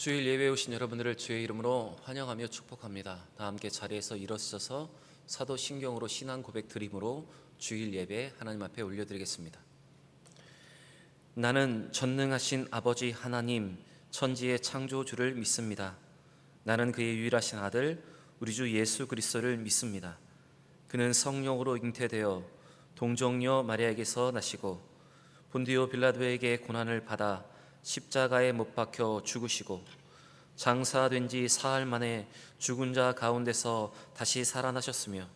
주일 예배에 오신 여러분들을 주의 이름으로 환영하며 축복합니다. 다 함께 자리에서 일어서서 사도신경으로 신앙 고백 드림으로 주일 예배 하나님 앞에 올려드리겠습니다. 나는 전능하신 아버지 하나님 천지의 창조주를 믿습니다. 나는 그의 유일하신 아들 우리 주 예수 그리스도를 믿습니다. 그는 성령으로 잉태되어 동정녀 마리아에게서 나시고 본디오 빌라도에게 고난을 받아 십자가에 못 박혀 죽으시고 장사된 지 사흘 만에 죽은 자 가운데서 다시 살아나셨으며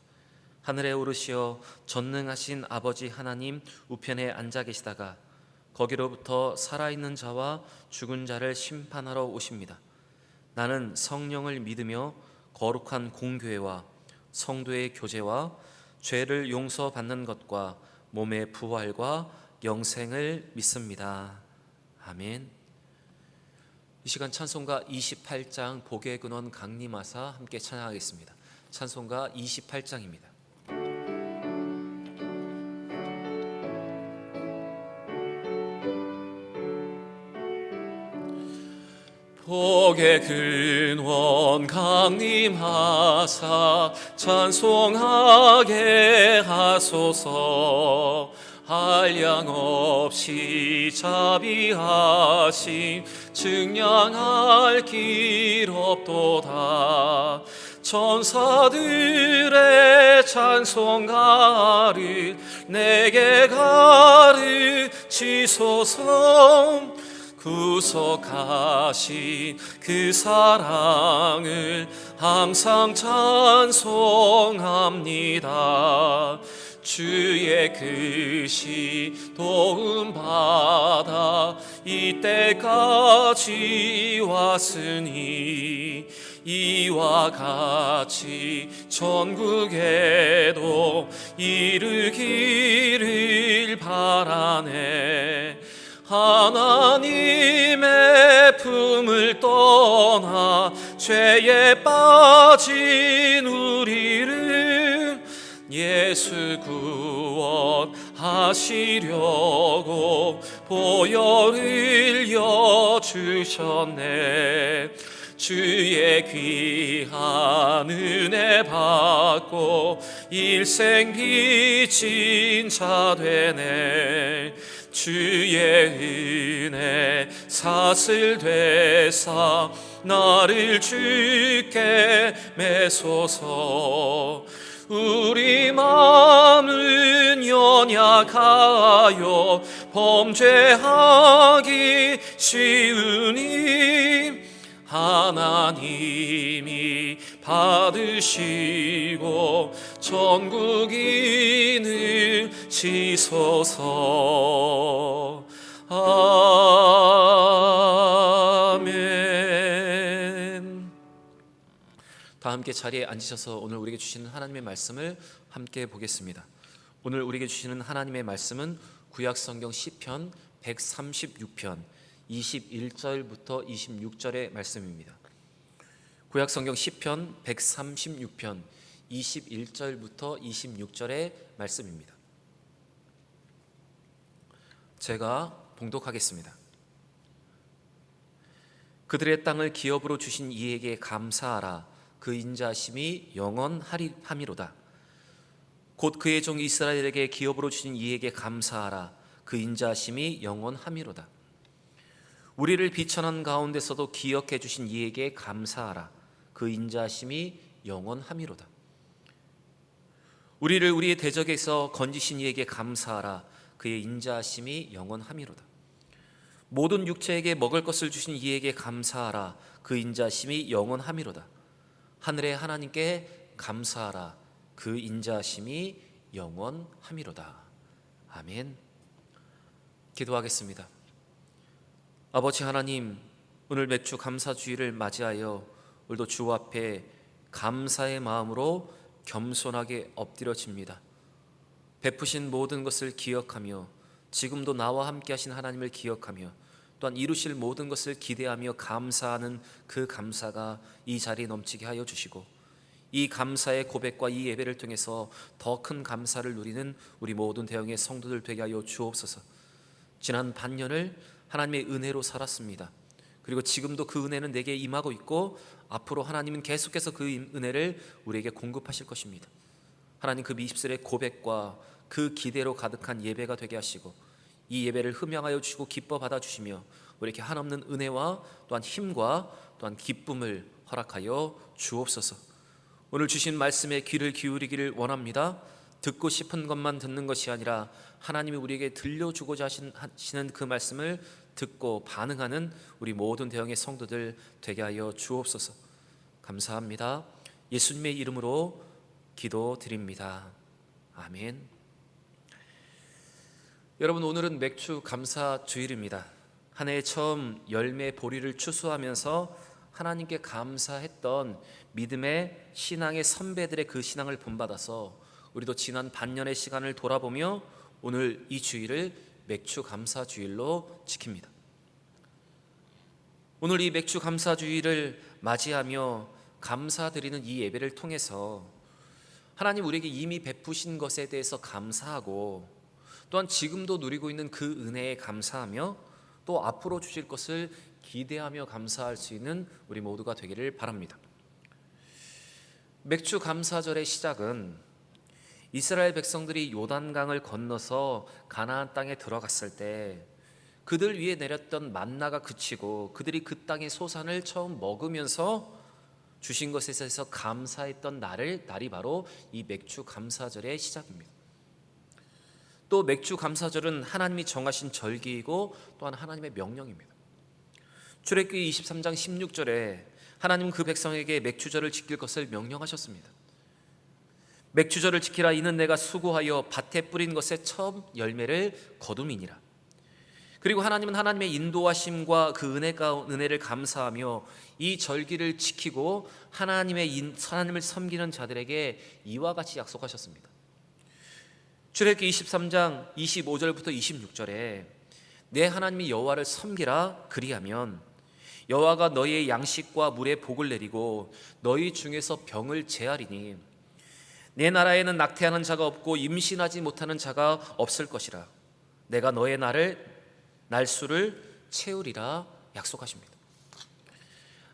하늘에 오르시어 전능하신 아버지 하나님 우편에 앉아 계시다가 거기로부터 살아있는 자와 죽은 자를 심판하러 오십니다. 나는 성령을 믿으며 거룩한 공교회와 성도의 교제와 죄를 용서받는 것과 몸의 부활과 영생을 믿습니다. 아멘. 이 시간 찬송가 28장 복의 근원 강림하사 함께 찬양하겠습니다. 찬송가 28장입니다. 복의 근원 강림하사 찬송하게 하소서. 한량없이 자비하심 증량할 길 없도다. 천사들의 찬송가를 내게 가르치소서. 구속하신 그 사랑을 항상 찬송합니다. 주의 크신 도움받아 이때까지 왔으니 이와 같이 전국에도 이르기를 바라네. 하나님의 품을 떠나 죄에 빠진 우리를 예수 구원하시려고 보혈을 여주셨네. 주의 귀한 은혜 받고 일생 빚진 자 되네. 주의 은혜 사슬 되사 나를 주께 매소서. 우리 마음은 연약하여 범죄하기 쉬우니 하나님이 받으시고 전국인을 지소서. 아멘. 다 함께 자리에 앉으셔서 오늘 우리에게 주시는 하나님의 말씀을 함께 보겠습니다. 오늘 우리에게 주시는 하나님의 말씀은 구약성경 시편 136편 21절부터 26절의 말씀입니다. 구약성경 시편 136편 21절부터 26절의 말씀입니다. 제가 봉독하겠습니다. 그들의 땅을 기업으로 주신 이에게 감사하라. 그 인자심이 영원하미로다. 곧 그의 종 이스라엘에게 기업으로 주신 이에게 감사하라. 그 인자심이 영원하미로다. 우리를 비천한 가운데서도 기억해 주신 이에게 감사하라. 그 인자심이 영원하미로다. 우리를 우리의 대적에서 건지신 이에게 감사하라. 그의 인자심이 영원하미로다. 모든 육체에게 먹을 것을 주신 이에게 감사하라. 그 인자심이 영원하미로다. 하늘의 하나님께 감사하라. 그 인자심이 영원하미로다. 아멘. 기도하겠습니다. 아버지 하나님, 오늘 맥주 감사주일을 맞이하여 오늘도 주 앞에 감사의 마음으로 겸손하게 엎드려집니다. 베푸신 모든 것을 기억하며 지금도 나와 함께 하신 하나님을 기억하며 또한 이루실 모든 것을 기대하며 감사하는 그 감사가 이 자리에 넘치게 하여 주시고 이 감사의 고백과 이 예배를 통해서 더 큰 감사를 누리는 우리 모든 대형의 성도들 되게 하여 주옵소서. 지난 반년을 하나님의 은혜로 살았습니다. 그리고 지금도 그 은혜는 내게 임하고 있고 앞으로 하나님은 계속해서 그 은혜를 우리에게 공급하실 것입니다. 하나님 그 미십셀의 고백과 그 기대로 가득한 예배가 되게 하시고 이 예배를 흠양하여 주시고 기뻐 받아주시며 우리에게 한없는 은혜와 또한 힘과 또한 기쁨을 허락하여 주옵소서. 오늘 주신 말씀에 귀를 기울이기를 원합니다. 듣고 싶은 것만 듣는 것이 아니라 하나님이 우리에게 들려주고자 하시는 그 말씀을 듣고 반응하는 우리 모든 대형의 성도들 되게 하여 주옵소서. 감사합니다. 예수님의 이름으로 기도드립니다. 아멘. 여러분, 오늘은 맥주 감사 주일입니다. 한 해의 처음 열매 보리를 추수하면서 하나님께 감사했던 믿음의 신앙의 선배들의 그 신앙을 본받아서 우리도 지난 반년의 시간을 돌아보며 오늘 이 주일을 맥주 감사 주일로 지킵니다. 오늘 이 맥주 감사 주일을 맞이하며 감사드리는 이 예배를 통해서 하나님 우리에게 이미 베푸신 것에 대해서 감사하고 또한 지금도 누리고 있는 그 은혜에 감사하며 또 앞으로 주실 것을 기대하며 감사할 수 있는 우리 모두가 되기를 바랍니다. 맥주 감사절의 시작은 이스라엘 백성들이 요단강을 건너서 가나안 땅에 들어갔을 때 그들 위에 내렸던 만나가 그치고 그들이 그 땅의 소산을 처음 먹으면서 주신 것에 대해서 감사했던 날이 바로 이 맥주 감사절의 시작입니다. 또 맥주 감사절은 하나님이 정하신 절기이고 또한 하나님의 명령입니다. 출애굽기 23장 16절에 하나님은 그 백성에게 맥주절을 지킬 것을 명령하셨습니다. 맥주절을 지키라. 이는 내가 수고하여 밭에 뿌린 것의 처음 열매를 거둠이니라. 그리고 하나님은 하나님의 인도하심과 그 은혜를 감사하며 이 절기를 지키고 하나님을 섬기는 자들에게 이와 같이 약속하셨습니다. 출애굽기 23장 25절부터 26절에 내 하나님이 여호와를 섬기라. 그리하면 여호와가 너희의 양식과 물에 복을 내리고 너희 중에서 병을 제하리니 내 나라에는 낙태하는 자가 없고 임신하지 못하는 자가 없을 것이라. 내가 너의 날수를 채우리라 약속하십니다.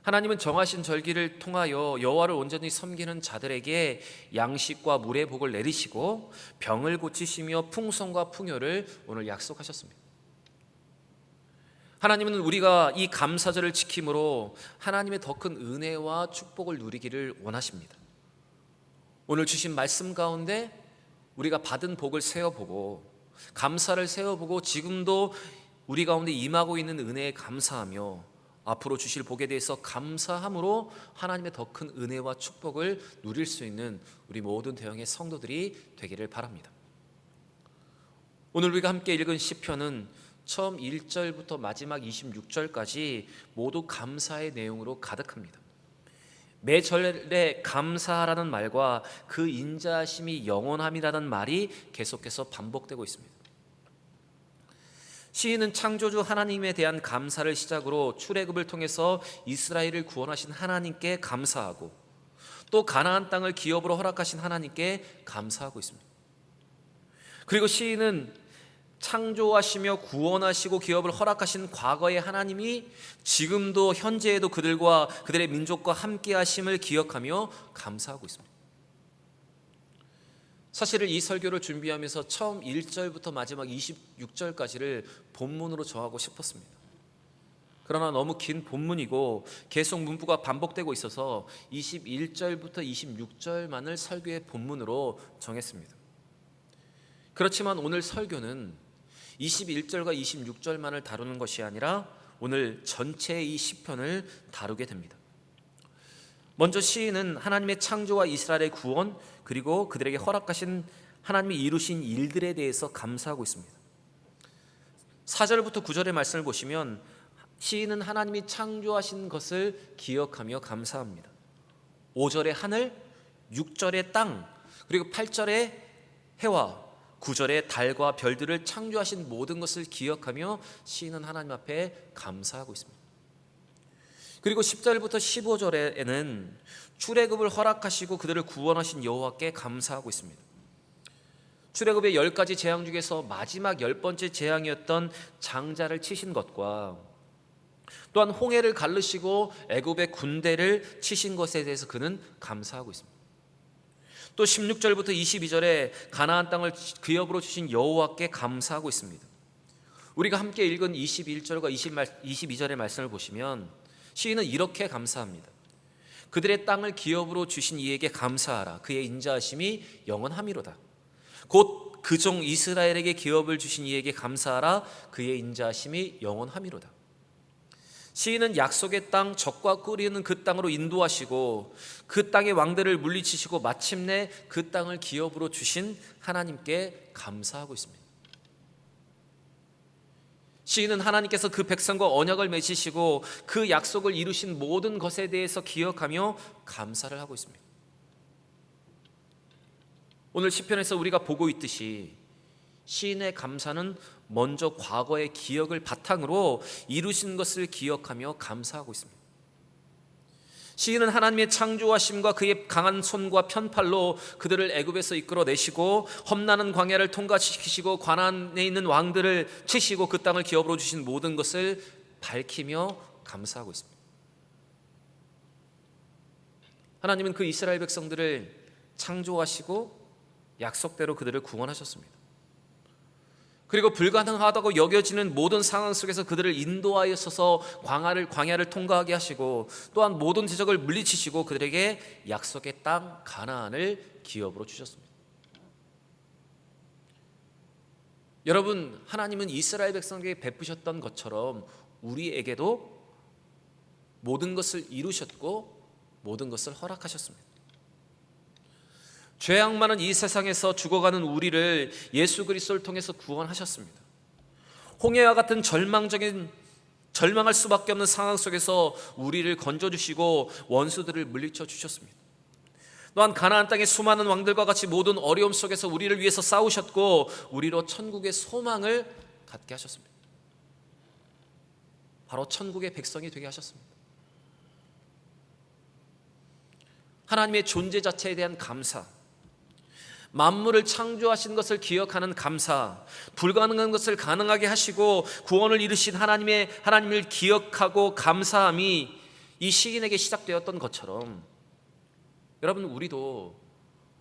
하나님은 정하신 절기를 통하여 여호와를 온전히 섬기는 자들에게 양식과 물의 복을 내리시고 병을 고치시며 풍성과 풍요를 오늘 약속하셨습니다. 하나님은 우리가 이 감사절을 지킴으로 하나님의 더 큰 은혜와 축복을 누리기를 원하십니다. 오늘 주신 말씀 가운데 우리가 받은 복을 세어보고 감사를 세어보고 지금도 우리 가운데 임하고 있는 은혜에 감사하며 앞으로 주실 복에 대해서 감사함으로 하나님의 더 큰 은혜와 축복을 누릴 수 있는 우리 모든 대형의 성도들이 되기를 바랍니다. 오늘 우리가 함께 읽은 시편은 처음 1절부터 마지막 26절까지 모두 감사의 내용으로 가득합니다. 매 절에 감사하라는 말과 그 인자하심이 영원함이라는 말이 계속해서 반복되고 있습니다. 시인은 창조주 하나님에 대한 감사를 시작으로 출애굽을 통해서 이스라엘을 구원하신 하나님께 감사하고 또 가나안 땅을 기업으로 허락하신 하나님께 감사하고 있습니다. 그리고 시인은 창조하시며 구원하시고 기업을 허락하신 과거의 하나님이 지금도 현재에도 그들과 그들의 민족과 함께 하심을 기억하며 감사하고 있습니다. 사실 이 설교를 준비하면서 처음 1절부터 마지막 26절까지를 본문으로 정하고 싶었습니다. 그러나 너무 긴 본문이고 계속 문구가 반복되고 있어서 21절부터 26절만을 설교의 본문으로 정했습니다. 그렇지만 오늘 설교는 21절과 26절만을 다루는 것이 아니라 오늘 전체의 이 시편을 다루게 됩니다. 먼저 시인은 하나님의 창조와 이스라엘의 구원 그리고 그들에게 허락하신 하나님이 이루신 일들에 대해서 감사하고 있습니다. 4절부터 9절의 말씀을 보시면 시인은 하나님이 창조하신 것을 기억하며 감사합니다. 5절의 하늘, 6절의 땅, 그리고 8절의 해와 9절의 달과 별들을 창조하신 모든 것을 기억하며 시인은 하나님 앞에 감사하고 있습니다. 그리고 10절부터 15절에는 출애굽을 허락하시고 그들을 구원하신 여호와께 감사하고 있습니다. 출애굽의 10가지 재앙 중에서 마지막 10번째 재앙이었던 장자를 치신 것과 또한 홍해를 가르시고 애굽의 군대를 치신 것에 대해서 그는 감사하고 있습니다. 또 16절부터 22절에 가나안 땅을 기업으로 주신 여호와께 감사하고 있습니다. 우리가 함께 읽은 21절과 22절의 말씀을 보시면 시인은 이렇게 감사합니다. 그들의 땅을 기업으로 주신 이에게 감사하라. 그의 인자하심이 영원함이로다. 곧 그 종 이스라엘에게 기업을 주신 이에게 감사하라. 그의 인자하심이 영원함이로다. 시인은 약속의 땅, 젖과 꿀이 있는 그 땅으로 인도하시고 그 땅의 왕들을 물리치시고 마침내 그 땅을 기업으로 주신 하나님께 감사하고 있습니다. 시인은 하나님께서 그 백성과 언약을 맺으시고 그 약속을 이루신 모든 것에 대해서 기억하며 감사를 하고 있습니다. 오늘 시편에서 우리가 보고 있듯이 시인의 감사는 먼저 과거의 기억을 바탕으로 이루신 것을 기억하며 감사하고 있습니다. 시인은 하나님의 창조하심과 그의 강한 손과 편팔로 그들을 애굽에서 이끌어내시고 험난한 광야를 통과시키시고 가나안에 있는 왕들을 치시고 그 땅을 기업으로 주신 모든 것을 밝히며 감사하고 있습니다. 하나님은 그 이스라엘 백성들을 창조하시고 약속대로 그들을 구원하셨습니다. 그리고 불가능하다고 여겨지는 모든 상황 속에서 그들을 인도하여서 광야를 통과하게 하시고 또한 모든 대적을 물리치시고 그들에게 약속의 땅 가나안을 기업으로 주셨습니다. 여러분, 하나님은 이스라엘 백성에게 베푸셨던 것처럼 우리에게도 모든 것을 이루셨고 모든 것을 허락하셨습니다. 죄악 많은 이 세상에서 죽어가는 우리를 예수 그리스도를 통해서 구원하셨습니다. 홍해와 같은 절망할 수밖에 없는 상황 속에서 우리를 건져주시고 원수들을 물리쳐 주셨습니다. 또한 가나안 땅의 수많은 왕들과 같이 모든 어려움 속에서 우리를 위해서 싸우셨고 우리로 천국의 소망을 갖게 하셨습니다. 바로 천국의 백성이 되게 하셨습니다. 하나님의 존재 자체에 대한 감사, 만물을 창조하신 것을 기억하는 감사, 불가능한 것을 가능하게 하시고 구원을 이루신 하나님을 기억하고 감사함이 이 시인에게 시작되었던 것처럼 여러분, 우리도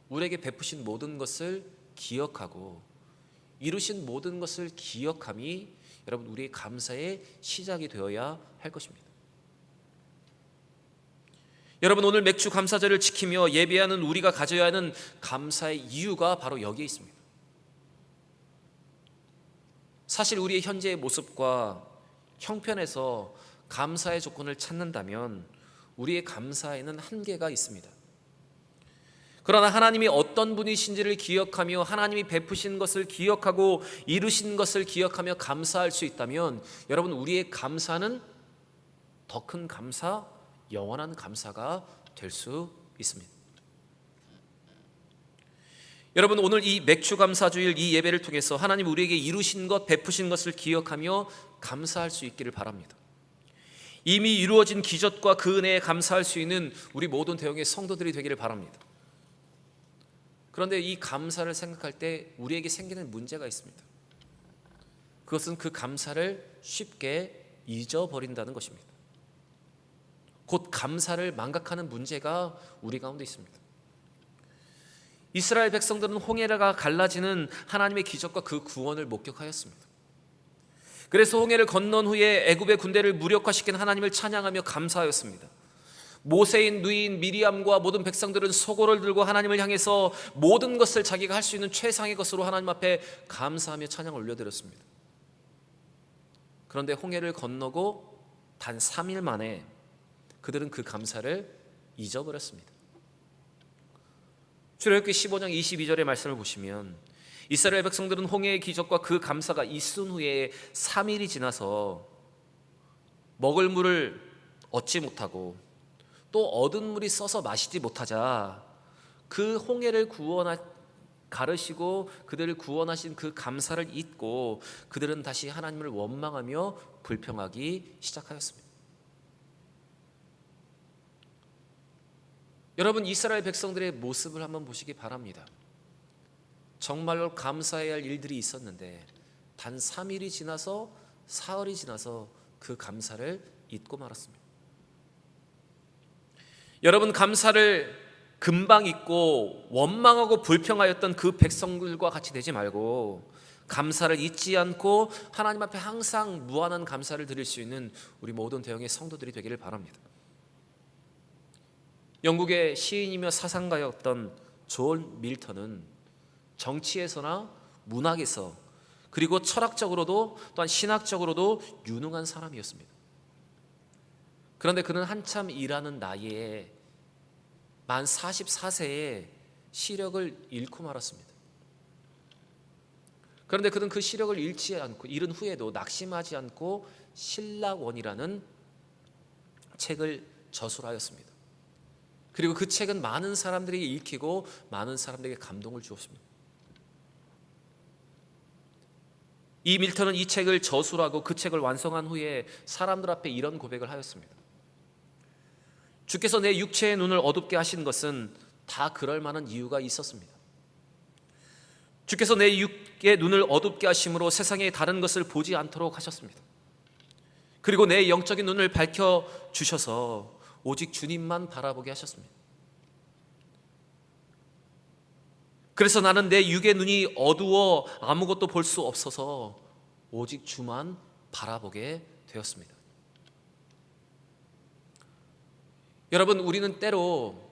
우리에게 베푸신 모든 것을 기억하고 이루신 모든 것을 기억함이 여러분 우리의 감사의 시작이 되어야 할 것입니다. 여러분, 오늘 맥주 감사절을 지키며 예배하는 우리가 가져야 하는 감사의 이유가 바로 여기에 있습니다. 사실 우리의 현재의 모습과 형편에서 감사의 조건을 찾는다면 우리의 감사에는 한계가 있습니다. 그러나 하나님이 어떤 분이신지를 기억하며 하나님이 베푸신 것을 기억하고 이루신 것을 기억하며 감사할 수 있다면 여러분, 우리의 감사는 더 큰 감사, 영원한 감사가 될 수 있습니다. 여러분, 오늘 이 맥주 감사주일 이 예배를 통해서 하나님 우리에게 이루신 것, 베푸신 것을 기억하며 감사할 수 있기를 바랍니다. 이미 이루어진 기적과 그 은혜에 감사할 수 있는 우리 모든 대형의 성도들이 되기를 바랍니다. 그런데 이 감사를 생각할 때 우리에게 생기는 문제가 있습니다. 그것은 그 감사를 쉽게 잊어버린다는 것입니다. 곧 감사를 망각하는 문제가 우리 가운데 있습니다. 이스라엘 백성들은 홍해가 갈라지는 하나님의 기적과 그 구원을 목격하였습니다. 그래서 홍해를 건넌 후에 애굽의 군대를 무력화시킨 하나님을 찬양하며 감사하였습니다. 모세인 누이인 미리암과 모든 백성들은 소고를 들고 하나님을 향해서 모든 것을 자기가 할 수 있는 최상의 것으로 하나님 앞에 감사하며 찬양을 올려드렸습니다. 그런데 홍해를 건너고 단 3일 만에 그들은 그 감사를 잊어버렸습니다. 출애굽기 15장 22절의 말씀을 보시면 이스라엘 백성들은 홍해의 기적과 그 감사가 있은 후에 3일이 지나서 먹을 물을 얻지 못하고 또 얻은 물이 써서 마시지 못하자 그 홍해를 가르시고 그들을 구원하신 그 감사를 잊고 그들은 다시 하나님을 원망하며 불평하기 시작하였습니다. 여러분, 이스라엘 백성들의 모습을 한번 보시기 바랍니다. 정말로 감사해야 할 일들이 있었는데 단 3일이 지나서 사흘이 지나서 그 감사를 잊고 말았습니다. 여러분, 감사를 금방 잊고 원망하고 불평하였던 그 백성들과 같이 되지 말고 감사를 잊지 않고 하나님 앞에 항상 무한한 감사를 드릴 수 있는 우리 모든 대형의 성도들이 되기를 바랍니다. 영국의 시인이며 사상가였던 존 밀턴은 정치에서나 문학에서 그리고 철학적으로도 또한 신학적으로도 유능한 사람이었습니다. 그런데 그는 한참 일하는 나이에 만 44세에 시력을 잃고 말았습니다. 그런데 그는 그 시력을 잃은 후에도 낙심하지 않고 신락원이라는 책을 저술하였습니다. 그리고 그 책은 많은 사람들에게 읽히고 많은 사람들에게 감동을 주었습니다. 이 밀턴은 이 책을 저술하고 그 책을 완성한 후에 사람들 앞에 이런 고백을 하였습니다. 주께서 내 육체의 눈을 어둡게 하신 것은 다 그럴 만한 이유가 있었습니다. 주께서 내 육의 눈을 어둡게 하심으로 세상의 다른 것을 보지 않도록 하셨습니다. 그리고 내 영적인 눈을 밝혀주셔서 오직 주님만 바라보게 하셨습니다. 그래서 나는 내 육의 눈이 어두워 아무것도 볼 수 없어서 오직 주만 바라보게 되었습니다. 여러분, 우리는 때로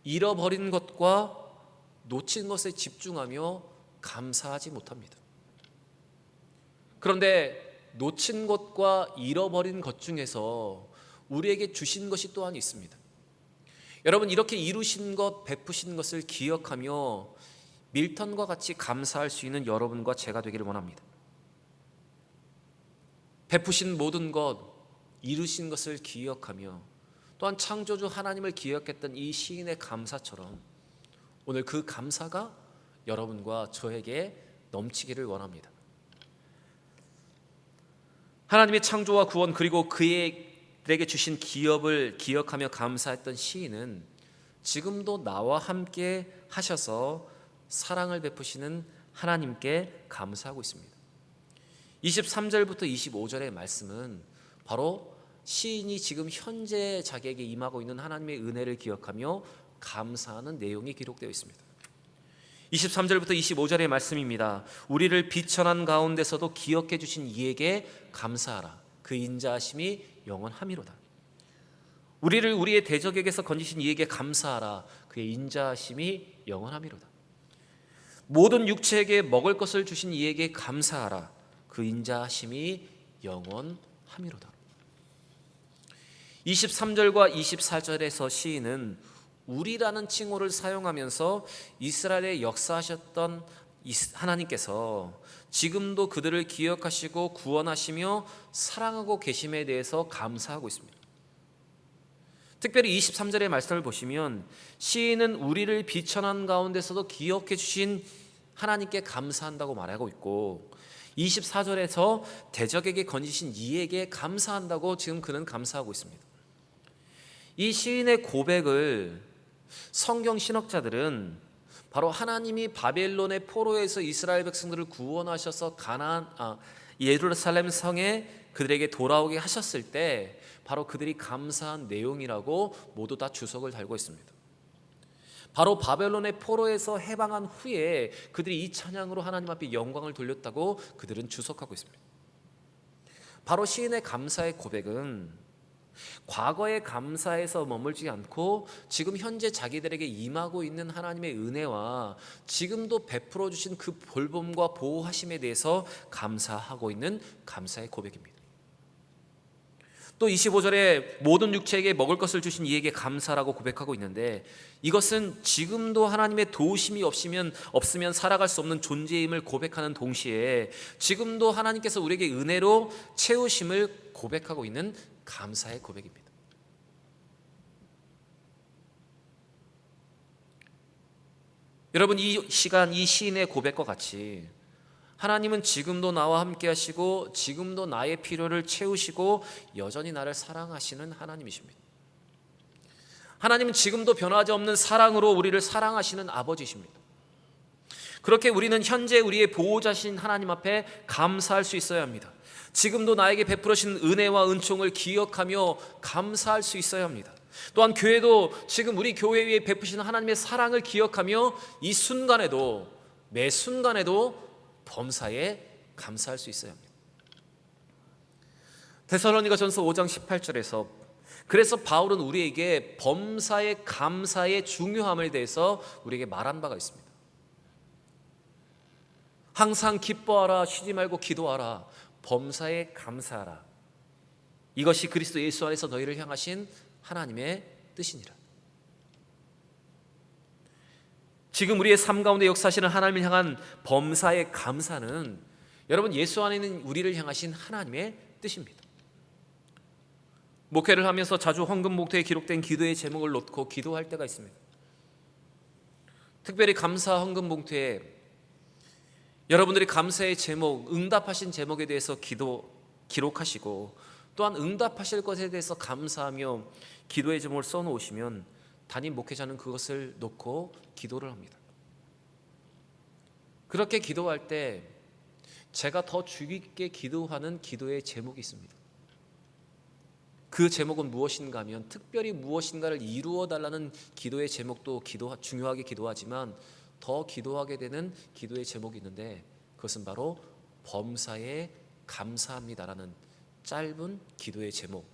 잃어버린 것과 놓친 것에 집중하며 감사하지 못합니다. 그런데 놓친 것과 잃어버린 것 중에서 우리에게 주신 것이 또한 있습니다. 여러분, 이렇게 이루신 것, 베푸신 것을 기억하며 밀턴과 같이 감사할 수 있는 여러분과 제가 되기를 원합니다. 베푸신 모든 것, 이루신 것을 기억하며 또한 창조주 하나님을 기억했던 이 시인의 감사처럼 오늘 그 감사가 여러분과 저에게 넘치기를 원합니다. 하나님의 창조와 구원 그리고 그에게 주신 기업을 기억하며 감사했던 시인은 지금도 나와 함께 하셔서 사랑을 베푸시는 하나님께 감사하고 있습니다. 23절부터 25절의 말씀은 바로 시인이 지금 현재 자기에게 임하고 있는 하나님의 은혜를 기억하며 감사하는 내용이 기록되어 있습니다. 23절부터 25절의 말씀입니다. 우리를 비천한 가운데서도 기억해 주신 이에게 감사하라. 그 인자하심이 영원함이로다. 우리를 우리의 대적에게서 건지신 이에게 감사하라. 그의 인자하심이 영원함이로다. 모든 육체에게 먹을 것을 주신 이에게 감사하라. 그 인자하심이 영원함이로다. 23절과 24절에서 시인은 우리라는 칭호를 사용하면서 이스라엘에 역사하셨던 하나님께서 지금도 그들을 기억하시고 구원하시며 사랑하고 계심에 대해서 감사하고 있습니다. 특별히 23절의 말씀을 보시면 시인은 우리를 비천한 가운데서도 기억해 주신 하나님께 감사한다고 말하고 있고 24절에서 대적에게 건지신 이에게 감사한다고 지금 그는 감사하고 있습니다. 이 시인의 고백을 성경 신학자들은 바로 하나님이 바벨론의 포로에서 이스라엘 백성들을 구원하셔서 예루살렘 성에 그들에게 돌아오게 하셨을 때 바로 그들이 감사한 내용이라고 모두 다 주석을 달고 있습니다. 바로 바벨론의 포로에서 해방한 후에 그들이 이 찬양으로 하나님 앞에 영광을 돌렸다고 그들은 주석하고 있습니다. 바로 시인의 감사의 고백은 과거의 감사에서 머물지 않고 지금 현재 자기들에게 임하고 있는 하나님의 은혜와 지금도 베풀어 주신 그 볼봄과 보호하심에 대해서 감사하고 있는 감사의 고백입니다. 또 25절에 모든 육체에게 먹을 것을 주신 이에게 감사라고 고백하고 있는데 이것은 지금도 하나님의 도우심이 없으면 살아갈 수 없는 존재임을 고백하는 동시에 지금도 하나님께서 우리에게 은혜로 채우심을 고백하고 있는 감사의 고백입니다. 여러분, 이 시간 이 시인의 고백과 같이 하나님은 지금도 나와 함께 하시고 지금도 나의 필요를 채우시고 여전히 나를 사랑하시는 하나님이십니다. 하나님은 지금도 변하지 없는 사랑으로 우리를 사랑하시는 아버지십니다. 그렇게 우리는 현재 우리의 보호자신 하나님 앞에 감사할 수 있어야 합니다. 지금도 나에게 베풀으신 은혜와 은총을 기억하며 감사할 수 있어야 합니다. 또한 교회도 지금 우리 교회 위에 베푸시는 하나님의 사랑을 기억하며 이 순간에도, 매 순간에도 범사에 감사할 수 있어야 합니다. 데살로니가전서 5장 18절에서 그래서 바울은 우리에게 범사의 감사의 중요함에 대해서 우리에게 말한 바가 있습니다. 항상 기뻐하라, 쉬지 말고 기도하라, 범사에 감사하라. 이것이 그리스도 예수 안에서 너희를 향하신 하나님의 뜻이니라. 지금 우리의 삶 가운데 역사하시는 하나님을 향한 범사의 감사는 여러분 예수 안에 있는 우리를 향하신 하나님의 뜻입니다. 목회를 하면서 자주 헌금 봉투에 기록된 기도의 제목을 놓고 기도할 때가 있습니다. 특별히 감사 헌금 봉투에 여러분들이 감사의 제목, 응답하신 제목에 대해서 기록하시고 또한 응답하실 것에 대해서 감사하며 기도의 제목을 써놓으시면 담임 목회자는 그것을 놓고 기도를 합니다. 그렇게 기도할 때 제가 더 주의 깊게 기도하는 기도의 제목이 있습니다. 그 제목은 무엇인가 하면 특별히 무엇인가를 이루어 달라는 기도의 제목도 중요하게 기도하지만 더 기도하게 되는 기도의 제목이 있는데 그것은 바로 범사에 감사합니다라는 짧은 기도의 제목,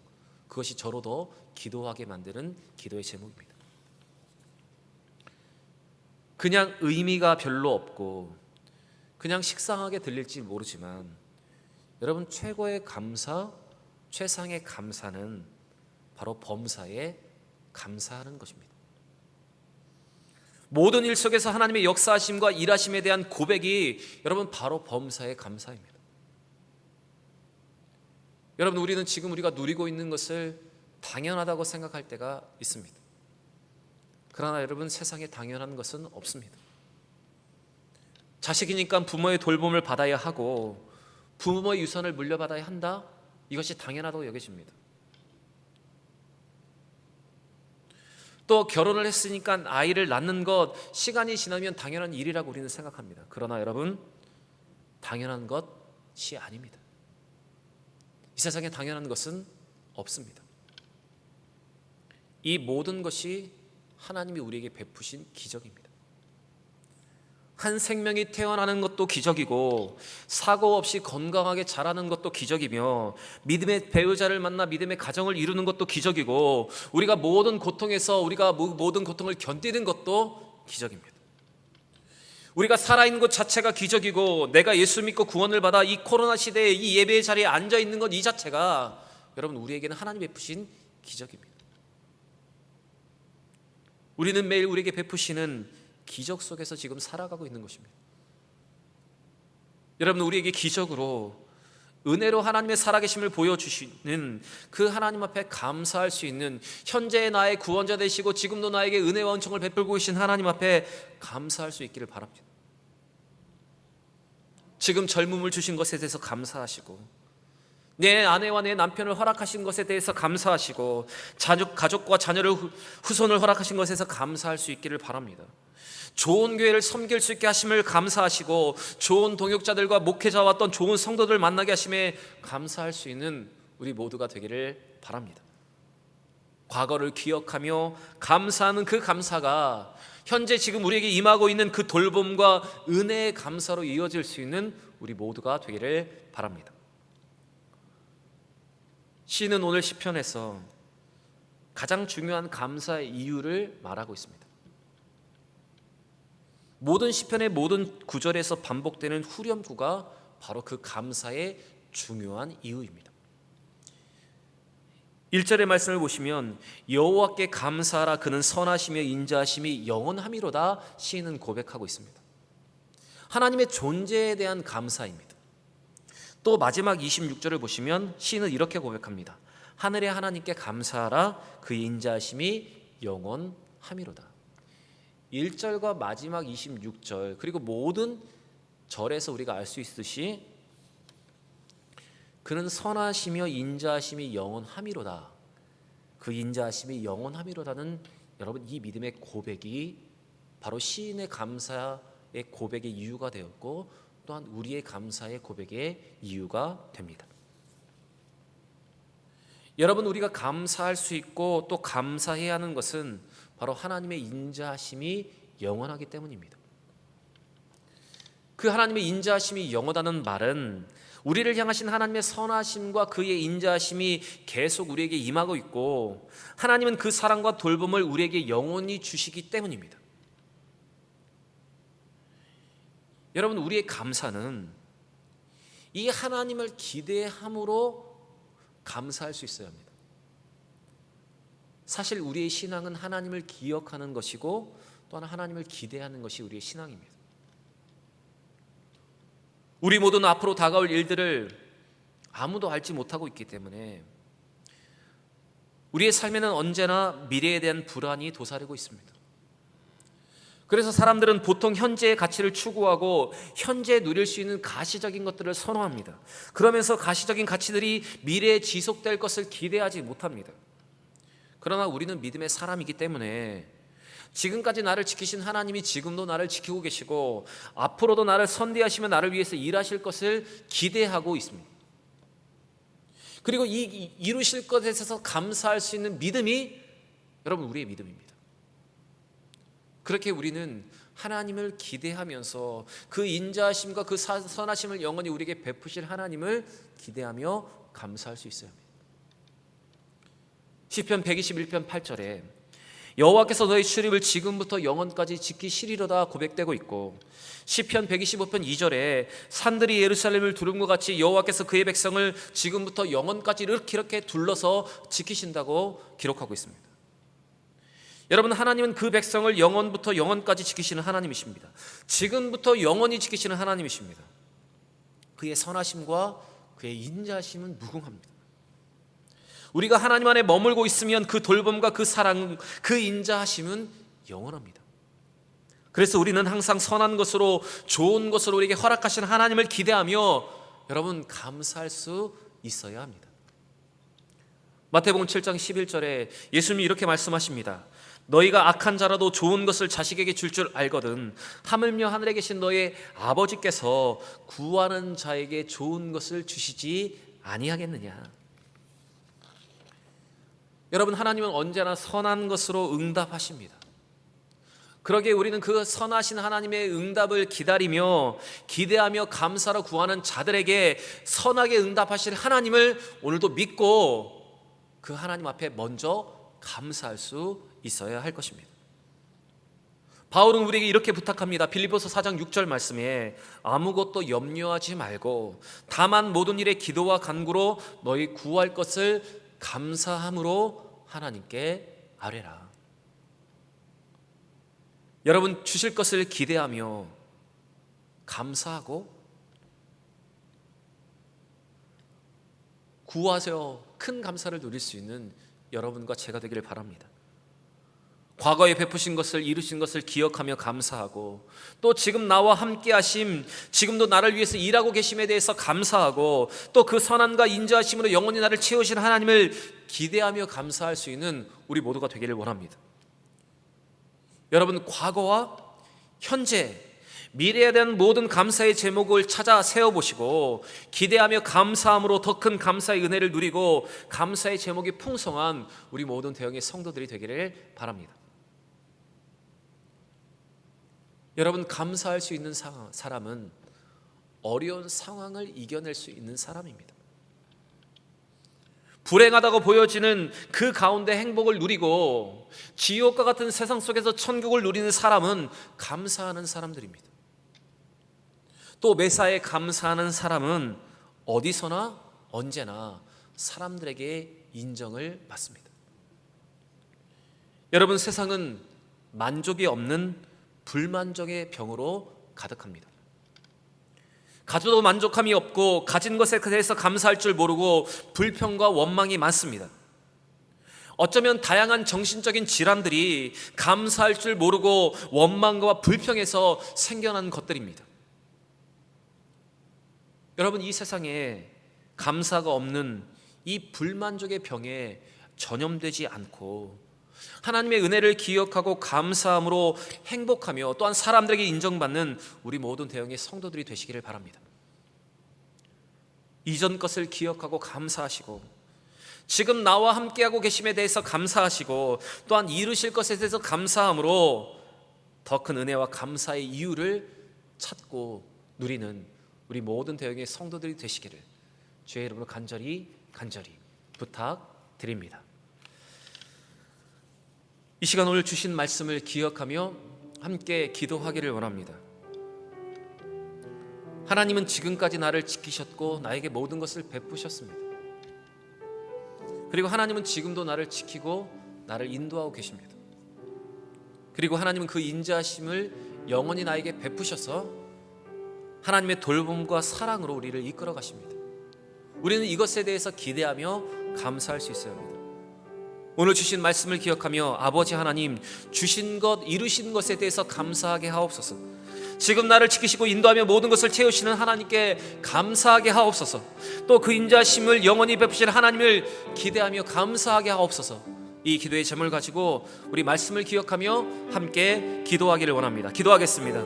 그것이 저로 더 기도하게 만드는 기도의 제목입니다. 그냥 의미가 별로 없고 그냥 식상하게 들릴지 모르지만 여러분 최고의 감사, 최상의 감사는 바로 범사에 감사하는 것입니다. 모든 일 속에서 하나님의 역사하심과 일하심에 대한 고백이 여러분 바로 범사의 감사입니다. 여러분 우리는 지금 우리가 누리고 있는 것을 당연하다고 생각할 때가 있습니다. 그러나 여러분 세상에 당연한 것은 없습니다. 자식이니까 부모의 돌봄을 받아야 하고 부모의 유산을 물려받아야 한다? 이것이 당연하다고 여겨집니다. 또 결혼을 했으니까 아이를 낳는 것 시간이 지나면 당연한 일이라고 우리는 생각합니다. 그러나 여러분 당연한 것이 아닙니다. 이 세상에 당연한 것은 없습니다. 이 모든 것이 하나님이 우리에게 베푸신 기적입니다. 한 생명이 태어나는 것도 기적이고 사고 없이 건강하게 자라는 것도 기적이며 믿음의 배우자를 만나 믿음의 가정을 이루는 것도 기적이고 우리가 모든 고통을 견디는 것도 기적입니다. 우리가 살아있는 것 자체가 기적이고 내가 예수 믿고 구원을 받아 이 코로나 시대에 이 예배의 자리에 앉아 있는 것 이 자체가 여러분 우리에게는 하나님이 베푸신 기적입니다. 우리는 매일 우리에게 베푸시는 기적 속에서 지금 살아가고 있는 것입니다. 여러분 우리에게 기적으로 은혜로 하나님의 살아계심을 보여주시는 그 하나님 앞에 감사할 수 있는 현재의 나의 구원자 되시고 지금도 나에게 은혜와 은총을 베풀고 계신 하나님 앞에 감사할 수 있기를 바랍니다. 지금 젊음을 주신 것에 대해서 감사하시고 내 아내와 내 남편을 허락하신 것에 대해서 감사하시고 가족과 자녀를 후손을 허락하신 것에 대해서 감사할 수 있기를 바랍니다. 좋은 교회를 섬길 수 있게 하심을 감사하시고 좋은 동역자들과 목회자와 어떤 좋은 성도들 만나게 하심에 감사할 수 있는 우리 모두가 되기를 바랍니다. 과거를 기억하며 감사하는 그 감사가 현재 지금 우리에게 임하고 있는 그 돌봄과 은혜의 감사로 이어질 수 있는 우리 모두가 되기를 바랍니다. 시는 오늘 시편에서 가장 중요한 감사의 이유를 말하고 있습니다. 모든 시편의 모든 구절에서 반복되는 후렴구가 바로 그 감사의 중요한 이유입니다. 1절의 말씀을 보시면 여호와께 감사하라 그는 선하시며 인자하심이 영원함이로다 시인은 고백하고 있습니다. 하나님의 존재에 대한 감사입니다. 또 마지막 26절을 보시면 시인은 이렇게 고백합니다. 하늘의 하나님께 감사하라 그 인자하심이 영원함이로다. 1절과 마지막 26절 그리고 모든 절에서 우리가 알 수 있듯이 그는 선하시며 인자하심이 영원함이로다. 그 인자하심이 영원함이로다는 여러분 이 믿음의 고백이 바로 시인의 감사의 고백의 이유가 되었고 또한 우리의 감사의 고백의 이유가 됩니다. 여러분, 우리가 감사할 수 있고 또 감사해야 하는 것은 바로 하나님의 인자하심이 영원하기 때문입니다. 그 하나님의 인자하심이 영원하다는 말은 우리를 향하신 하나님의 선하심과 그의 인자하심이 계속 우리에게 임하고 있고, 하나님은 그 사랑과 돌봄을 우리에게 영원히 주시기 때문입니다. 여러분, 우리의 감사는 이 하나님을 기대함으로 감사할 수 있어야 합니다. 사실 우리의 신앙은 하나님을 기억하는 것이고 또한 하나님을 기대하는 것이 우리의 신앙입니다. 우리 모두는 앞으로 다가올 일들을 아무도 알지 못하고 있기 때문에 우리의 삶에는 언제나 미래에 대한 불안이 도사리고 있습니다. 그래서 사람들은 보통 현재의 가치를 추구하고 현재에 누릴 수 있는 가시적인 것들을 선호합니다. 그러면서 가시적인 가치들이 미래에 지속될 것을 기대하지 못합니다. 그러나 우리는 믿음의 사람이기 때문에 지금까지 나를 지키신 하나님이 지금도 나를 지키고 계시고 앞으로도 나를 선대하시며 나를 위해서 일하실 것을 기대하고 있습니다. 그리고 이 이루실 것에 있어서 감사할 수 있는 믿음이 여러분 우리의 믿음입니다. 그렇게 우리는 하나님을 기대하면서 그 인자하심과 그 선하심을 영원히 우리에게 베푸실 하나님을 기대하며 감사할 수 있어야 합니다. 시편 121편 8절에 여호와께서 너의 출입을 지금부터 영원까지 지키시리로다 고백되고 있고, 시편 125편 2절에 산들이 예루살렘을 두른 것 같이 여호와께서 그의 백성을 지금부터 영원까지 이렇게 둘러서 지키신다고 기록하고 있습니다. 여러분, 하나님은 그 백성을 영원부터 영원까지 지키시는 하나님이십니다. 지금부터 영원히 지키시는 하나님이십니다. 그의 선하심과 그의 인자하심은 무궁합니다. 우리가 하나님 안에 머물고 있으면 그 돌봄과 그 사랑, 그 인자하심은 영원합니다. 그래서 우리는 항상 선한 것으로, 좋은 것으로 우리에게 허락하신 하나님을 기대하며 여러분 감사할 수 있어야 합니다. 마태복음 7장 11절에 예수님이 이렇게 말씀하십니다. 너희가 악한 자라도 좋은 것을 자식에게 줄 알거든 하물며 하늘에 계신 너의 아버지께서 구하는 자에게 좋은 것을 주시지 아니하겠느냐. 여러분, 하나님은 언제나 선한 것으로 응답하십니다. 그러기에 우리는 그 선하신 하나님의 응답을 기다리며 기대하며 감사로 구하는 자들에게 선하게 응답하실 하나님을 오늘도 믿고 그 하나님 앞에 먼저 감사할 수 있어야 할 것입니다. 바울은 우리에게 이렇게 부탁합니다. 빌립보서 4장 6절 말씀에 아무것도 염려하지 말고 다만 모든 일에 기도와 간구로 너희 구할 것을 감사함으로 하나님께 아뢰라. 여러분, 주실 것을 기대하며 감사하고 구하세요. 큰 감사를 누릴 수 있는 여러분과 제가 되기를 바랍니다. 과거에 베푸신 것을, 이루신 것을 기억하며 감사하고, 또 지금 나와 함께 하심, 지금도 나를 위해서 일하고 계심에 대해서 감사하고, 또 그 선함과 인자하심으로 영원히 나를 채우신 하나님을 기대하며 감사할 수 있는 우리 모두가 되기를 원합니다. 여러분, 과거와 현재, 미래에 대한 모든 감사의 제목을 찾아 세워보시고 기대하며 감사함으로 더 큰 감사의 은혜를 누리고 감사의 제목이 풍성한 우리 모든 대형의 성도들이 되기를 바랍니다. 여러분, 감사할 수 있는 사람은 어려운 상황을 이겨낼 수 있는 사람입니다. 불행하다고 보여지는 그 가운데 행복을 누리고 지옥과 같은 세상 속에서 천국을 누리는 사람은 감사하는 사람들입니다. 또 매사에 감사하는 사람은 어디서나 언제나 사람들에게 인정을 받습니다. 여러분, 세상은 만족이 없는 불만족의 병으로 가득합니다. 가져도 만족함이 없고 가진 것에 대해서 감사할 줄 모르고 불평과 원망이 많습니다. 어쩌면 다양한 정신적인 질환들이 감사할 줄 모르고 원망과 불평에서 생겨난 것들입니다. 여러분, 이 세상에 감사가 없는 이 불만족의 병에 전염되지 않고 하나님의 은혜를 기억하고 감사함으로 행복하며 또한 사람들에게 인정받는 우리 모든 대형의 성도들이 되시기를 바랍니다. 이전 것을 기억하고 감사하시고 지금 나와 함께하고 계심에 대해서 감사하시고 또한 이루실 것에 대해서 감사함으로 더 큰 은혜와 감사의 이유를 찾고 누리는 우리 모든 대형의 성도들이 되시기를 주의 이름으로 간절히 부탁드립니다. 이 시간 오늘 주신 말씀을 기억하며 함께 기도하기를 원합니다. 하나님은 지금까지 나를 지키셨고 나에게 모든 것을 베푸셨습니다. 그리고 하나님은 지금도 나를 지키고 나를 인도하고 계십니다. 그리고 하나님은 그 인자하심을 영원히 나에게 베푸셔서 하나님의 돌봄과 사랑으로 우리를 이끌어 가십니다. 우리는 이것에 대해서 기대하며 감사할 수 있어야 합니다. 오늘 주신 말씀을 기억하며 아버지 하나님, 주신 것, 이루신 것에 대해서 감사하게 하옵소서. 지금 나를 지키시고 인도하며 모든 것을 채우시는 하나님께 감사하게 하옵소서. 또 그 인자심을 영원히 베푸실 하나님을 기대하며 감사하게 하옵소서. 이 기도의 제목을 가지고 우리 말씀을 기억하며 함께 기도하기를 원합니다. 기도하겠습니다.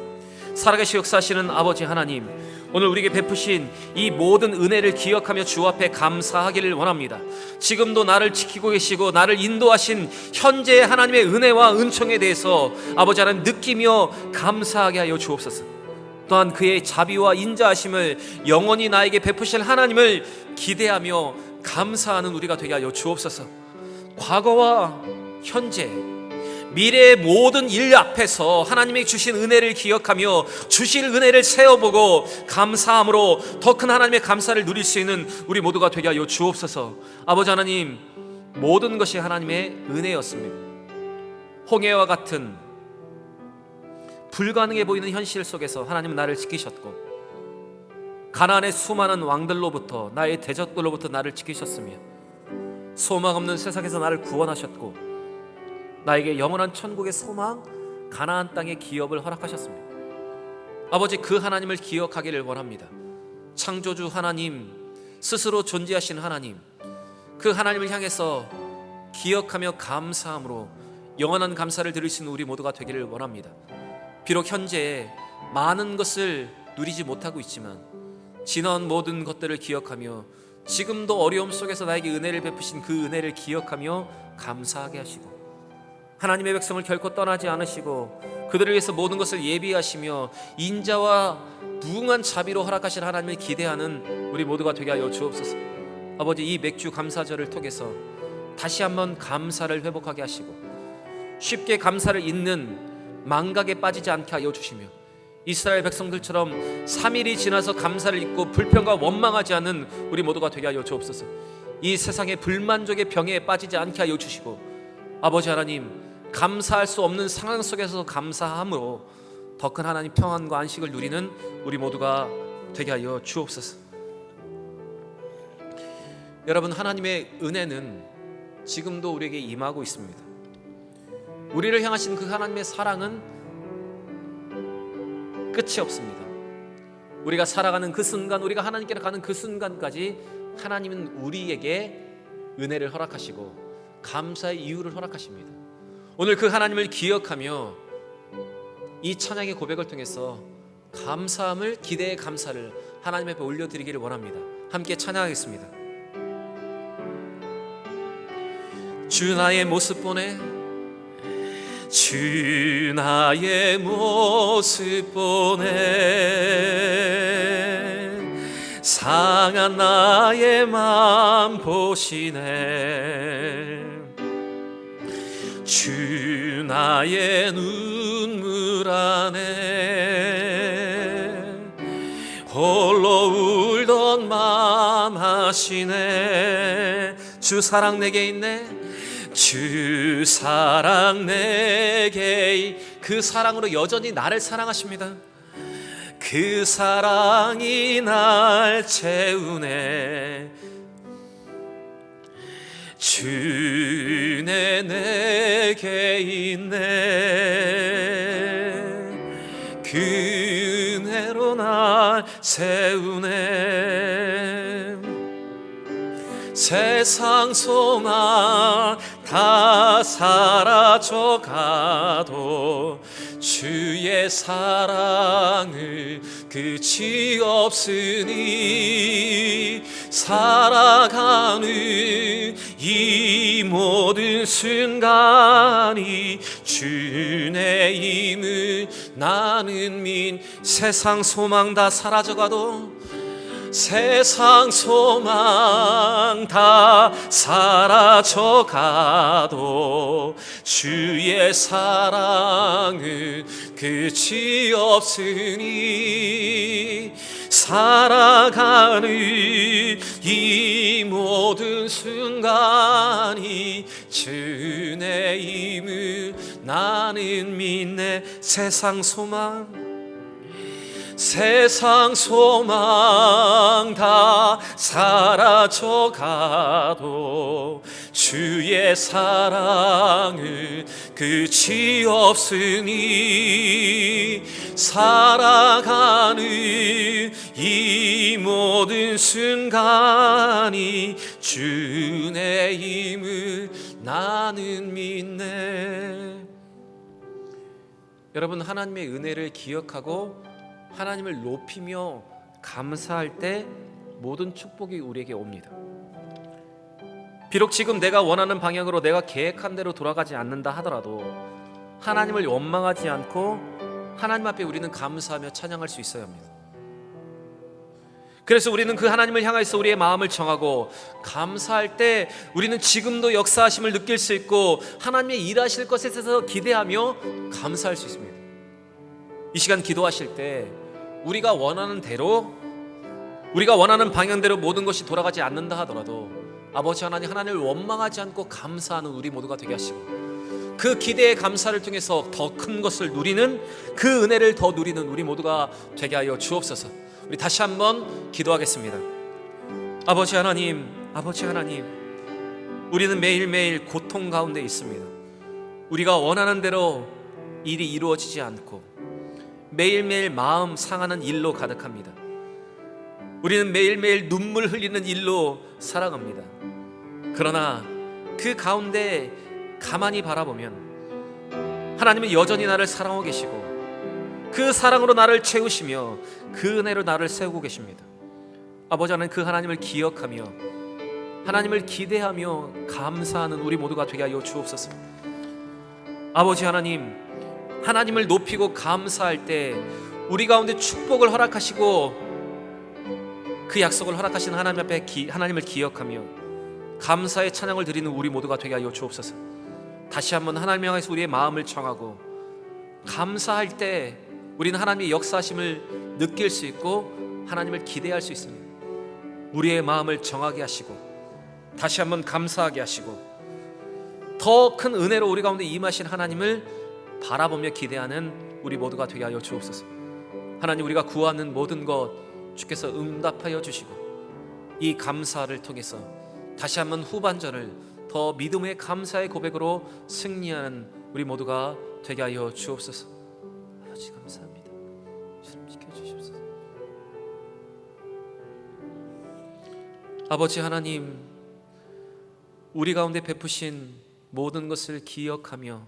살아계시 역사하시는 아버지 하나님, 오늘 우리에게 베푸신 이 모든 은혜를 기억하며 주 앞에 감사하기를 원합니다. 지금도 나를 지키고 계시고 나를 인도하신 현재의 하나님의 은혜와 은총에 대해서 아버지 하나님 느끼며 감사하게 하여 주옵소서. 또한 그의 자비와 인자하심을 영원히 나에게 베푸실 하나님을 기대하며 감사하는 우리가 되게 하여 주옵소서. 과거와 현재 미래의 모든 일 앞에서 하나님이 주신 은혜를 기억하며 주실 은혜를 세어보고 감사함으로 더 큰 하나님의 감사를 누릴 수 있는 우리 모두가 되게 하여 주옵소서. 아버지 하나님, 모든 것이 하나님의 은혜였습니다. 홍해와 같은 불가능해 보이는 현실 속에서 하나님은 나를 지키셨고 가나안의 수많은 왕들로부터 나의 대적들로부터 나를 지키셨으며 소망 없는 세상에서 나를 구원하셨고 나에게 영원한 천국의 소망, 가나안 땅의 기업을 허락하셨습니다. 아버지, 그 하나님을 기억하기를 원합니다. 창조주 하나님, 스스로 존재하신 하나님, 그 하나님을 향해서 기억하며 감사함으로 영원한 감사를 드릴 수 있는 우리 모두가 되기를 원합니다. 비록 현재에 많은 것을 누리지 못하고 있지만 지난 모든 것들을 기억하며 지금도 어려움 속에서 나에게 은혜를 베푸신 그 은혜를 기억하며 감사하게 하시고 하나님의 백성을 결코 떠나지 않으시고 그들을 위해서 모든 것을 예비하시며 인자와 무궁한 자비로 허락하실 하나님을 기대하는 우리 모두가 되게 하여 주옵소서. 아버지, 이 맥주 감사절을 통해서 다시 한번 감사를 회복하게 하시고 쉽게 감사를 잊는 망각에 빠지지 않게 하여 주시며 이스라엘 백성들처럼 3일이 지나서 감사를 잊고 불평과 원망하지 않는 우리 모두가 되게 하여 주옵소서. 이 세상의 불만족의 병에 빠지지 않게 하여 주시고 아버지 하나님, 감사할 수 없는 상황 속에서 감사함으로 더 큰 하나님 평안과 안식을 누리는 우리 모두가 되게 하여 주옵소서. 여러분, 하나님의 은혜는 지금도 우리에게 임하고 있습니다. 우리를 향하신 그 하나님의 사랑은 끝이 없습니다. 우리가 살아가는 그 순간, 우리가 하나님께로 가는 그 순간까지 하나님은 우리에게 은혜를 허락하시고 감사의 이유를 허락하십니다. 오늘 그 하나님을 기억하며 이 찬양의 고백을 통해서 감사함을, 기대의 감사를 하나님 앞에 올려드리기를 원합니다. 함께 찬양하겠습니다. 주 나의 모습 보내, 주 나의 모습 보내, 상한 나의 맘 보시네. 주 나의 눈물 안에 홀로 울던 맘 아시네. 주 사랑 내게 있네, 주 사랑 내게 그 사랑으로 여전히 나를 사랑하십니다. 그 사랑이 날 채우네. 주네 내게 있네. 그 은혜로 날 세우네. 세상 소망 다 사라져가도 주의 사랑을 끝이 없으니 살아가는 이 모든 순간이 주의 힘을 나는 세상 소망 다 사라져가도 세상 소망 다 사라져가도 주의 사랑은 끝이 없으니 살아가는 이 모든 순간이 주의 힘을 나는 믿네. 세상 소망 다 사라져가도 주의 사랑은 끝이 없으니 살아가는 이 모든 순간이 주의 힘을 나는 믿네. 여러분, 하나님의 은혜를 기억하고 하나님을 높이며 감사할 때 모든 축복이 우리에게 옵니다. 비록 지금 내가 원하는 방향으로 내가 계획한 대로 돌아가지 않는다 하더라도 하나님을 원망하지 않고 하나님 앞에 우리는 감사하며 찬양할 수 있어야 합니다. 그래서 우리는 그 하나님을 향해서 우리의 마음을 정하고 감사할 때 우리는 지금도 역사하심을 느낄 수 있고 하나님의 일하실 것에 대해서 기대하며 감사할 수 있습니다. 이 시간 기도하실 때 우리가 원하는 대로, 우리가 원하는 방향대로 모든 것이 돌아가지 않는다 하더라도 아버지 하나님, 하나님을 원망하지 않고 감사하는 우리 모두가 되게 하시고 그 기대의 감사를 통해서 더 큰 것을 누리는, 그 은혜를 더 누리는 우리 모두가 되게 하여 주옵소서. 우리 다시 한번 기도하겠습니다. 아버지 하나님, 아버지 하나님, 우리는 매일매일 고통 가운데 있습니다. 우리가 원하는 대로 일이 이루어지지 않고 매일매일 마음 상하는 일로 가득합니다. 우리는 매일매일 눈물 흘리는 일로 살아갑니다. 그러나 그 가운데 가만히 바라보면 하나님은 여전히 나를 사랑하고 계시고 그 사랑으로 나를 채우시며 그 은혜로 나를 세우고 계십니다. 아버지 하나님, 그 하나님을 기억하며 하나님을 기대하며 감사하는 우리 모두가 되게 하여 주옵소서. 아버지 하나님, 하나님을 높이고 감사할 때 우리 가운데 축복을 허락하시고 그 약속을 허락하신 하나님 앞에 하나님을 기억하며 감사의 찬양을 드리는 우리 모두가 되게 하여 주옵소서. 다시 한번 하나님 향해서 우리의 마음을 정하고 감사할 때 우리는 하나님의 역사하심을 느낄 수 있고 하나님을 기대할 수 있습니다. 우리의 마음을 정하게 하시고 다시 한번 감사하게 하시고 더 큰 은혜로 우리 가운데 임하신 하나님을 바라보며 기대하는 우리 모두가 되게 하여 주옵소서. 하나님, 우리가 구하는 모든 것 주께서 응답하여 주시고 이 감사를 통해서 다시 한번 후반전을 더 믿음의 감사의 고백으로 승리하는 우리 모두가 되게 하여 주옵소서. 아버지 감사합니다. 주님 지켜주시옵소서. 아버지 하나님, 우리 가운데 베푸신 모든 것을 기억하며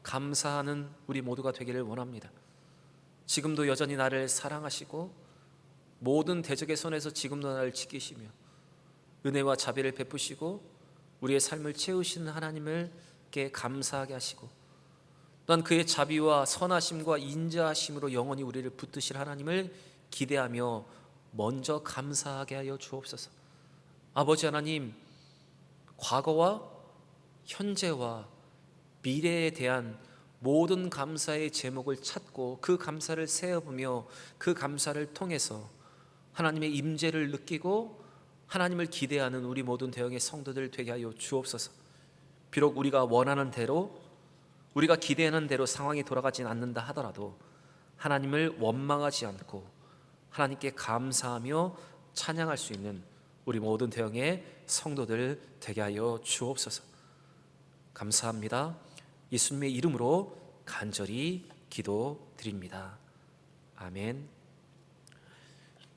감사하는 우리 모두가 되기를 원합니다. 지금도 여전히 나를 사랑하시고 모든 대적의 손에서 지금도 나를 지키시며 은혜와 자비를 베푸시고 우리의 삶을 채우시는 하나님을께 감사하게 하시고 또한 그의 자비와 선하심과 인자하심으로 영원히 우리를 붙드실 하나님을 기대하며 먼저 감사하게 하여 주옵소서. 아버지 하나님, 과거와 현재와 미래에 대한 모든 감사의 제목을 찾고 그 감사를 세어보며 그 감사를 통해서 하나님의 임재를 느끼고 하나님을 기대하는 우리 모든 대형의 성도들 되게 하여 주옵소서. 비록 우리가 원하는 대로, 우리가 기대하는 대로 상황이 돌아가진 않는다 하더라도 하나님을 원망하지 않고 하나님께 감사하며 찬양할 수 있는 우리 모든 대형의 성도들 되게 하여 주옵소서. 감사합니다. 예수님의 이름으로 간절히 기도드립니다. 아멘.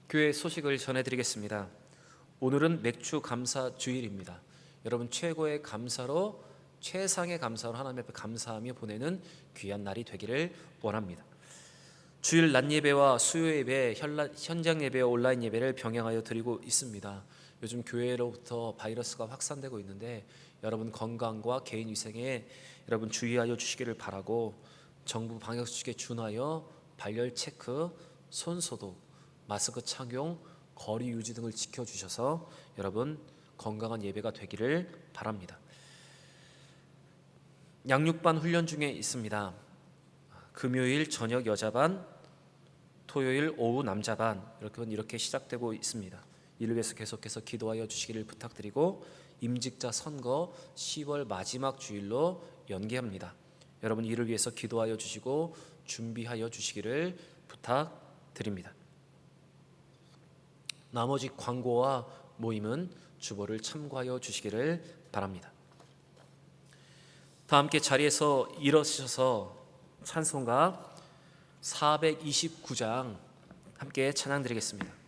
교회 소식을 전해드리겠습니다. 오늘은 맥주 감사 주일입니다. 여러분, 최고의 감사로 최상의 감사로 하나님 앞에 감사하며 보내는 귀한 날이 되기를 원합니다. 주일 낮 예배와 수요 예배, 현장 예배와 온라인 예배를 병행하여 드리고 있습니다. 요즘 교회로부터 바이러스가 확산되고 있는데 여러분 건강과 개인 위생에 여러분 주의하여 주시기를 바라고, 정부 방역 수칙에 준하여 발열 체크, 손 소독, 마스크 착용, 거리 유지 등을 지켜주셔서 여러분 건강한 예배가 되기를 바랍니다. 양육반 훈련 중에 있습니다. 금요일 저녁 여자반, 토요일 오후 남자반 이렇게 시작되고 있습니다. 이를 위해서 계속해서 기도하여 주시기를 부탁드리고, 임직자 선거 10월 마지막 주일로 연기합니다. 여러분 이를 위해서 기도하여 주시고 준비하여 주시기를 부탁드립니다. 나머지 광고와 모임은 주보를 참고하여 주시기를 바랍니다. 다 함께 자리에서 일어서셔서 찬송가 429장 함께 찬양 드리겠습니다.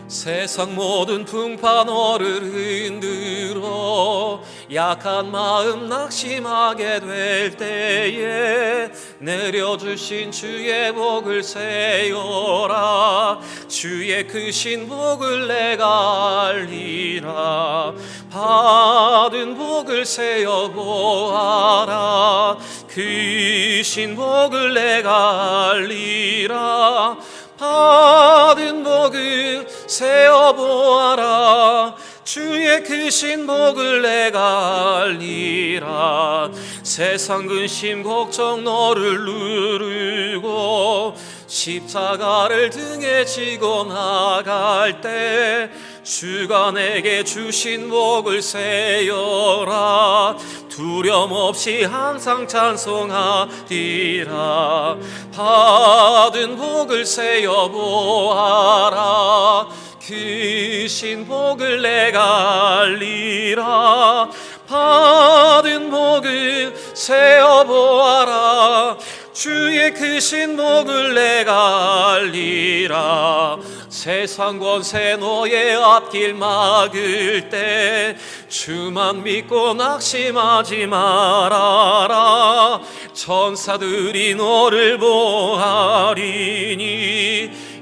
세상 모든 풍파 너를 흔들어 약한 마음 낙심하게 될 때에 내려주신 주의 복을 세어라. 주의 크신 복을 내가 알리라. 받은 복을 세어 보아라. 크신 복을 내가 알리라. 받은 복을 세어 보아라. 주의 크신 복을 내가 알리라. 세상 근심 걱정 너를 누르고 십자가를 등에 지고 나갈 때 주가 내게 주신 복을 세어라. 두려움 없이 항상 찬송하리라. 받은 복을 세어 보아라. 크신 복을 내가 알리라. 받은 복을 세어 보아라. 주의 크신 복을 내가 알리라. 세상 권세 너의 앞길 막을 때 주만 믿고 낙심하지 말아라. 천사들이 너를 보하리니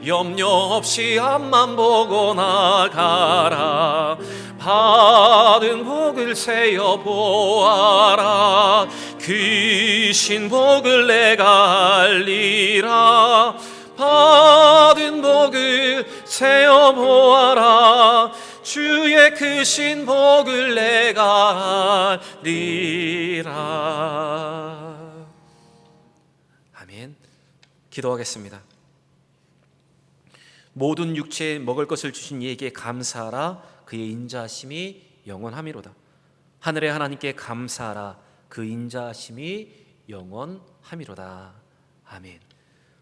염려 없이 앞만 보고 나가라. 받은 복을 세어 보아라. 크신 복을 내가 알리라. 받은 복을 세어 보아라. 주의 크신 복을 내가 알리라. 아멘. 기도하겠습니다. 모든 육체에 먹을 것을 주신 이에게 감사하라. 그의 인자하심이 영원함이로다. 하늘의 하나님께 감사하라. 그 인자하심이 영원함이로다. 아멘.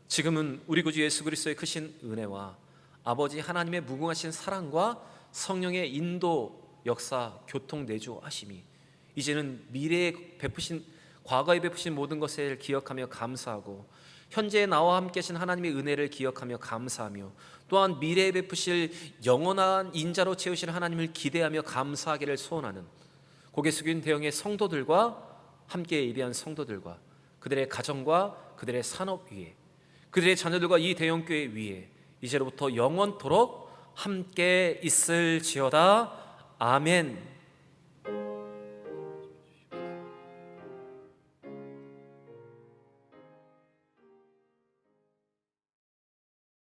지금은 우리 구주 예수 그리스도의 크신 은혜와 아버지 하나님의 무궁하신 사랑과 성령의 인도, 역사, 교통, 내주하심이 이제는 미래에 베푸신, 과거에 베푸신 모든 것을 기억하며 감사하고, 현재 나와 함께 하신 하나님의 은혜를 기억하며 감사하며, 또한 미래에 베푸실 영원한 인자로 채우실 하나님을 기대하며 감사하기를 소원하는 고개 숙인 대형의 성도들과 함께 예배한 성도들과 그들의 가정과 그들의 산업 위에, 그들의 자녀들과 이 대형교회 위에 이제로부터 영원토록 함께 있을지어다. 아멘.